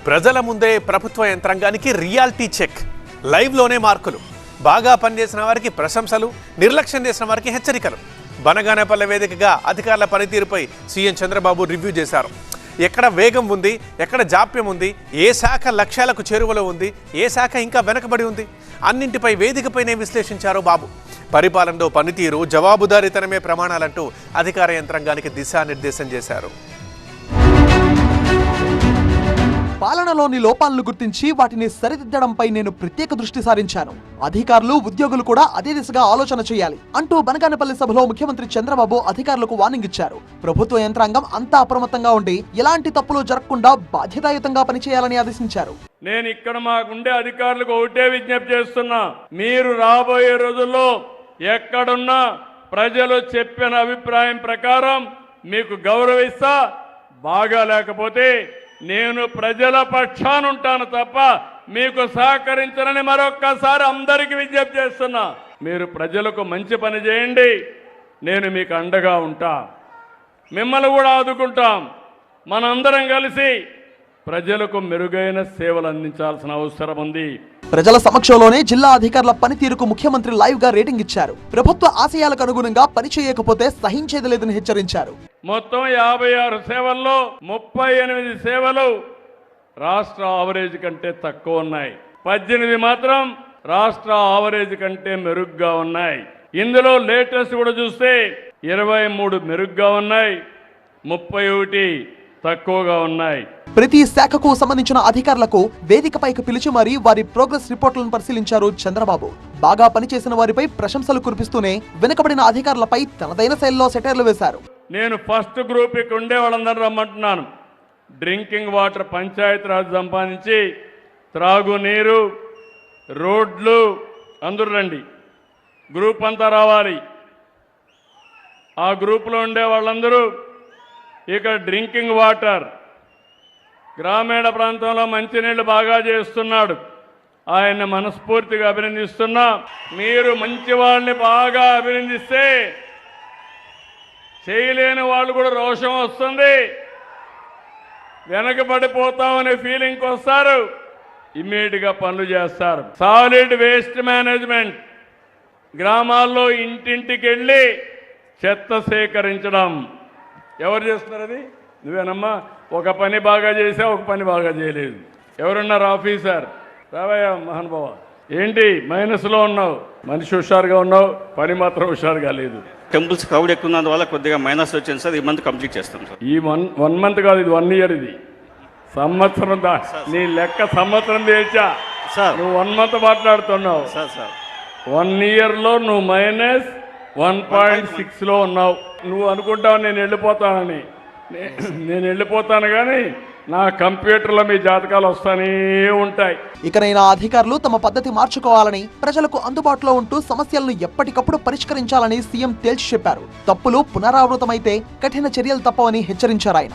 ప్రజల ముందే ప్రభుత్వ యంత్రాంగానికి రియాలిటీ చెక్, లైవ్లోనే మార్కులు. బాగా పనిచేసిన వారికి ప్రశంసలు, నిర్లక్ష్యం చేసిన వారికి హెచ్చరికలు. బనగానేపల్లె వేదికగా అధికారుల పనితీరుపై సీఎం చంద్రబాబు రివ్యూ చేశారు. ఎక్కడ వేగం ఉంది, ఎక్కడ జాప్యం ఉంది, ఏ శాఖ లక్ష్యాలకు చేరువలో ఉంది, ఏ శాఖ ఇంకా వెనకబడి ఉంది, అన్నింటిపై వేదికపైనే విశ్లేషించారు బాబు. పరిపాలనలో పనితీరు, జవాబుదారీతనమే ప్రమాణాలంటూ అధికార యంత్రాంగానికి దిశానిర్దేశం చేశారు. పాలనలోని లోపాలను గుర్తించి వాటిని సరిదిద్దడంపై నేను ప్రత్యేక దృష్టి సారించాను. అధికారులు, ఉద్యోగులు కూడా అదే దిశగా ఆలోచన చేయాలి అంటూ బనగానేపల్లి సభలో ముఖ్యమంత్రి చంద్రబాబు అధికారులకు వార్నింగ్ ఇచ్చారు. ప్రభుత్వ యంత్రాంగం అంతా అప్రమత్తంగా ఉండి ఎలాంటి తప్పులు జరగకుండా బాధ్యతాయుతంగా పనిచేయాలని ఆదేశించారు. నేను ఇక్కడ మాకుండే అధికారులకు ఒకటే విజ్ఞప్తి చేస్తున్నా, మీరు రాబోయే రోజుల్లో ఎక్కడున్నా ప్రజలు చెప్పిన అభిప్రాయం ప్రకారం మీకు గౌరవిస్తా. బాగా లేకపోతే నేను ప్రజల పక్షానుంటాను తప్ప మీకు సహకరించనని మరొక్కసారి అందరికీ విజ్ఞప్తి చేస్తున్నా. మీరు ప్రజలకు మంచి పని చేయండి, నేను మీకు అండగా ఉంటా. మిమ్మల్ని కూడా ఆదుకుంటాం. మనందరం కలిసి ప్రజలకు మెరుగైన సేవలు అందించాల్సిన అవసరం ఉంది. ప్రజల సమక్షంలోనే జిల్లా అధికారుల పనితీరుకు ముఖ్యమంత్రి లైవ్ గా రేటింగ్ ఇచ్చారు. ప్రభుత్వ ఆశయాలకు అనుగుణంగా పని చేయకపోతే సహించేది లేదని హెచ్చరించారు. మొత్తం 56 సేవల్లో 38 సేవలు రాష్ట్ర ఆవరేజ్ కంటే తక్కువ ఉన్నాయి. 18 మాత్రం రాష్ట్ర ఆవరేజ్ కంటే మెరుగ్గా ఉన్నాయి. ఇందులో లేటెస్ట్ కూడా చూస్తే 23 మెరుగ్గా ఉన్నాయి, 31 తక్కువగా ఉన్నాయి. ప్రతి శాఖకు సంబంధించిన అధికారులకు వేదికపైకి పిలిచి మరీ వారి ప్రోగ్రెస్ రిపోర్టులను పరిశీలించారు చంద్రబాబు. బాగా పనిచేసిన వారిపై ప్రశంసలు కురిపిస్తూనే వెనుకబడిన అధికారులపై తనదైన శైలిలో సెటైర్లు వేశారు. నేను ఫస్ట్ గ్రూప్ ఇక్కడ ఉండే వాళ్ళందరూ రమ్మంటున్నాను. డ్రింకింగ్ వాటర్ పంచాయతీరాజ్ సంపాదించి త్రాగునీరు, రోడ్లు అందరూ రండి. గ్రూప్ అంతా రావాలి. ఆ గ్రూపులో ఉండే వాళ్ళందరూ ఇక్కడ డ్రింకింగ్ వాటర్, గ్రామీణ ప్రాంతంలో మంచినీళ్ళు బాగా చేస్తున్నాడు. ఆయన మనస్ఫూర్తిగా అభినందిస్తున్నా. మీరు మంచి వాళ్ళని బాగా అభినందిస్తే చేయలేని వాళ్ళు కూడా రోషం వస్తుంది, వెనకబడిపోతామనే ఫీలింగ్కి వస్తారు, ఇమ్మీడియట్గా పనులు చేస్తారు. సాలిడ్ వేస్ట్ మేనేజ్మెంట్, గ్రామాల్లో ఇంటింటికి వెళ్ళి చెత్త సేకరించడం. ఎవరు చేస్తున్నారు? అది నువ్వేనమ్మా. ఒక పని బాగా చేసావు, ఒక పని బాగా చేయలేదు. ఎవరున్నారు? ఆఫీసర్ రావయ్యా మహానుభావ. ఏంటి మైనస్లో ఉన్నావు? మనిషి హుషారుగా ఉన్నావు, పని మాత్రం హుషారుగా లేదు. టెంపుల్స్ క్రౌడ్ ఎక్కువ ఉన్నందు వల్ల కొద్దిగా మైనస్ వచ్చింది సార్. ఈ మంత్ కంప్లీట్ చేస్తాం సార్. ఈ వన్ మంత్ కాదు, ఇది 1 year. ఇది సంవత్సరం. నీ లెక్క సంవత్సరం తెచ్చా సార్. నువ్వు 1 month మాట్లాడుతున్నావు సార్. సార్ 1 yearలో నువ్వు -1.6లో ఉన్నావు. నువ్వు అనుకుంటావు నేను వెళ్ళిపోతానని. నేను వెళ్ళిపోతాను కానీ నా కంప్యూటర్లో మీ జాతకాలు వస్తానే ఉంటాయి. ఇకనైనా అధికారులు తమ పద్ధతి మార్చుకోవాలని, ప్రజలకు అందుబాటులో ఉంటూ సమస్యలను ఎప్పటికప్పుడు పరిష్కరించాలని సీఎం తేల్చి చెప్పారు. తప్పులు పునరావృతమైతే కఠిన చర్యలు తప్పవని హెచ్చరించారు ఆయన.